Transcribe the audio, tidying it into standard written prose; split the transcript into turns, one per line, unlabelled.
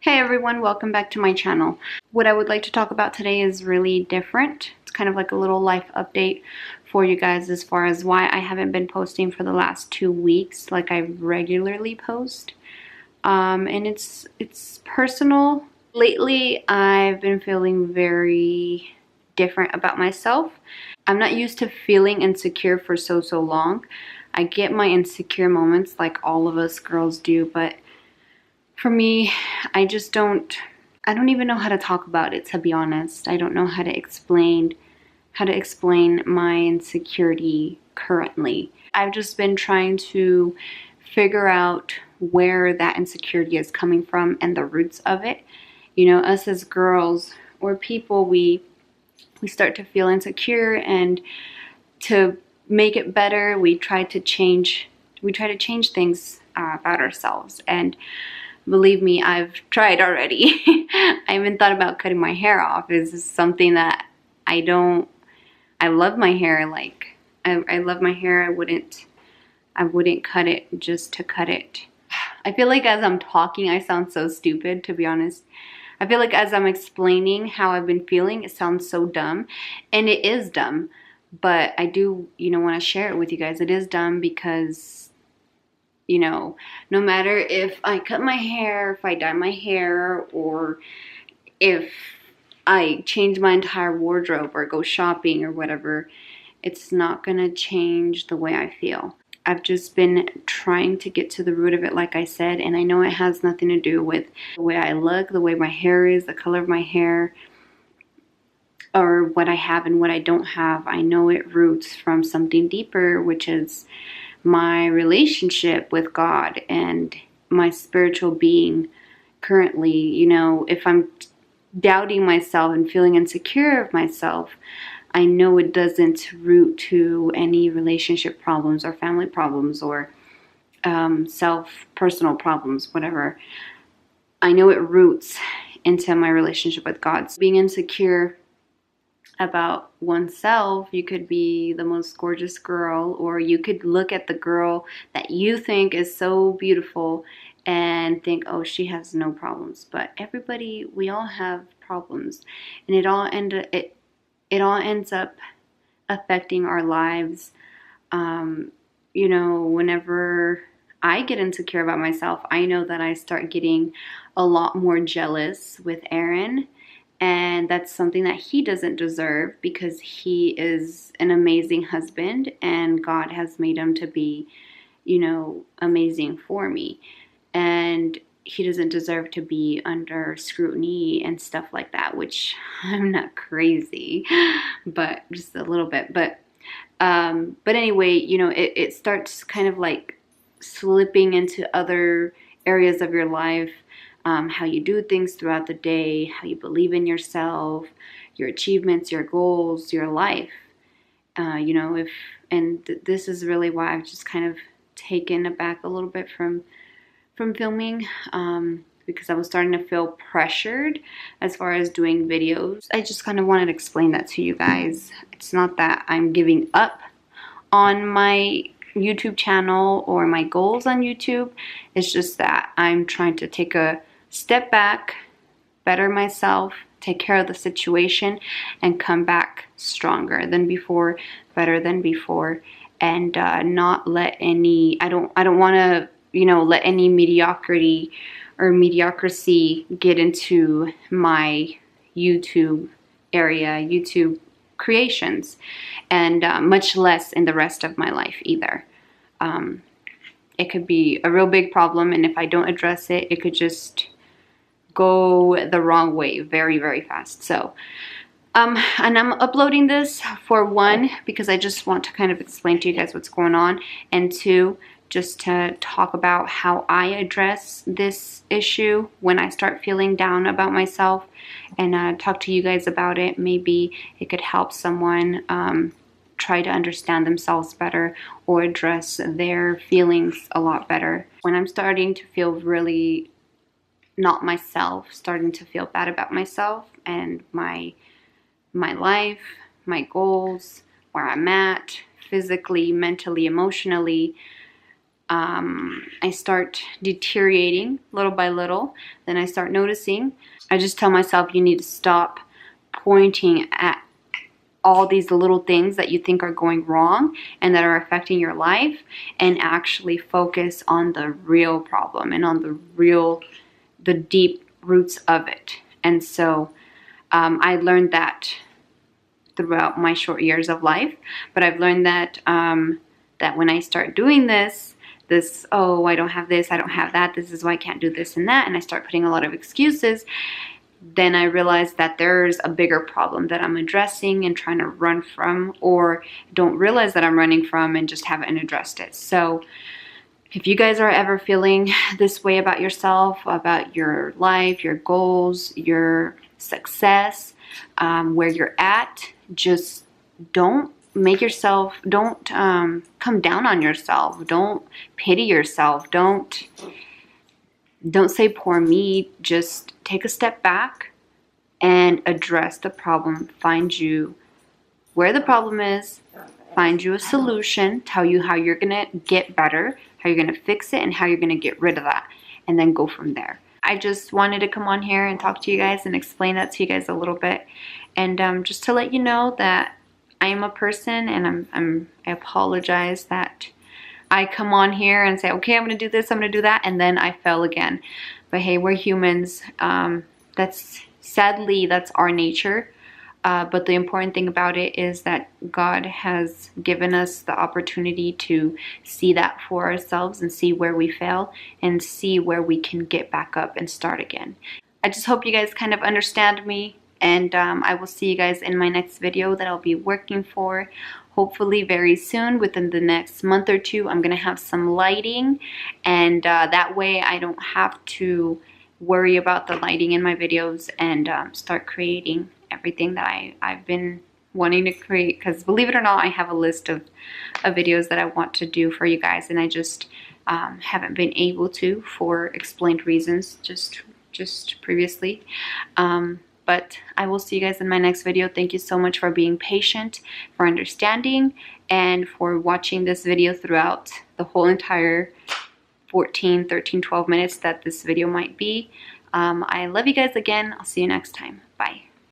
Hey everyone, welcome back to my channel. What I would like to talk about today is really different. It's kind of like a little life update for you guys as far as why I haven't been posting for the last 2 weeks like I regularly post. And it's personal. Lately, I've been feeling very different about myself. I'm not used to feeling insecure for so long. I get my insecure moments like all of us girls do, but for me, I don't even know how to talk about it, to be honest. I don't know how to explain my insecurity currently. I've just been trying to figure out where that insecurity is coming from and the roots of it. You know, us as girls or people, we start to feel insecure, and to make it better, we try to change things about ourselves. And believe me, I've tried already. I even thought about cutting my hair off. It's something that I love my hair. Like, I love my hair. I wouldn't cut it just to cut it. I feel like as I'm talking, I sound so stupid, to be honest. I feel like as I'm explaining how I've been feeling, it sounds so dumb. And it is dumb. But I do, want to share it with you guys. It is dumb because, no matter if I cut my hair, if I dye my hair, or if I change my entire wardrobe or go shopping or whatever, it's not gonna change the way I feel. I've just been trying to get to the root of it, like I said, and I know it has nothing to do with the way I look, the way my hair is, the color of my hair, or what I have and what I don't have. I know it roots from something deeper, which is my relationship with God and my spiritual being currently. If I'm doubting myself and feeling insecure of myself, I know it doesn't root to any relationship problems or family problems or personal problems, whatever. I know it roots into my relationship with God. So being insecure about oneself, you could be the most gorgeous girl, or you could look at the girl that you think is so beautiful and think, oh, she has no problems. But everybody, we all have problems, and it all ends up affecting our lives. Whenever I get insecure about myself, I know that I start getting a lot more jealous with Aaron. And that's something that he doesn't deserve, because he is an amazing husband and God has made him to be, amazing for me. And he doesn't deserve to be under scrutiny and stuff like that, which I'm not crazy, but just a little bit. But anyway, it starts kind of like slipping into other areas of your life. How you do things throughout the day, how you believe in yourself, your achievements, your goals, your life. This is really why I've just kind of taken aback a little bit from filming, because I was starting to feel pressured as far as doing videos. I just kind of wanted to explain that to you guys. It's not that I'm giving up on my YouTube channel or my goals on YouTube. It's just that I'm trying to take a step back, better myself, take care of the situation, and come back stronger than before, better than before, and not let any, I don't want to, let any mediocrity or mediocrity get into my YouTube area, YouTube creations, and much less in the rest of my life either. It could be a real big problem, and if I don't address it, it could just go the wrong way very, very fast. So, and I'm uploading this for one, because I just want to kind of explain to you guys what's going on, and two, just to talk about how I address this issue when I start feeling down about myself, and talk to you guys about it. Maybe it could help someone try to understand themselves better or address their feelings a lot better. When I'm starting to feel really not myself, starting to feel bad about myself and my life, my goals, where I'm at physically, mentally, emotionally, I start deteriorating little by little. Then I start noticing. I just tell myself, you need to stop pointing at all these little things that you think are going wrong and that are affecting your life, and actually focus on the real problem and on the deep roots of it. And so I learned that throughout my short years of life, but I've learned that that when I start doing this, oh, I don't have this, I don't have that, this is why I can't do this and that, and I start putting a lot of excuses, then I realize that there's a bigger problem that I'm addressing and trying to run from, or don't realize that I'm running from and just haven't addressed it. So if you guys are ever feeling this way about yourself, about your life, your goals, your success, where you're at, just don't come down on yourself. Don't pity yourself. Don't say poor me. Just take a step back and address the problem. Find you where the problem is, find you a solution, tell you how you're gonna get better, how you're gonna fix it, and how you're gonna get rid of that, and then go from there. I just wanted to come on here and talk to you guys and explain that to you guys a little bit, and just to let you know that I am a person, and I apologize that I come on here and say, okay, I'm gonna do this, I'm gonna do that, and then I fail again. But hey, we're humans. Sadly, that's our nature. But the important thing about it is that God has given us the opportunity to see that for ourselves and see where we fail and see where we can get back up and start again. I just hope you guys kind of understand me, and I will see you guys in my next video that I'll be working for. Hopefully very soon, within the next month or two, I'm gonna have some lighting, and that way I don't have to worry about the lighting in my videos, and start creating everything that I've been wanting to create. Because believe it or not, I have a list of videos that I want to do for you guys, and I just haven't been able to for explained reasons just previously. But I will see you guys in my next video. Thank you so much for being patient, for understanding, and for watching this video throughout the whole entire 14, 13, 12 minutes that this video might be. I love you guys again. I'll see you next time. Bye.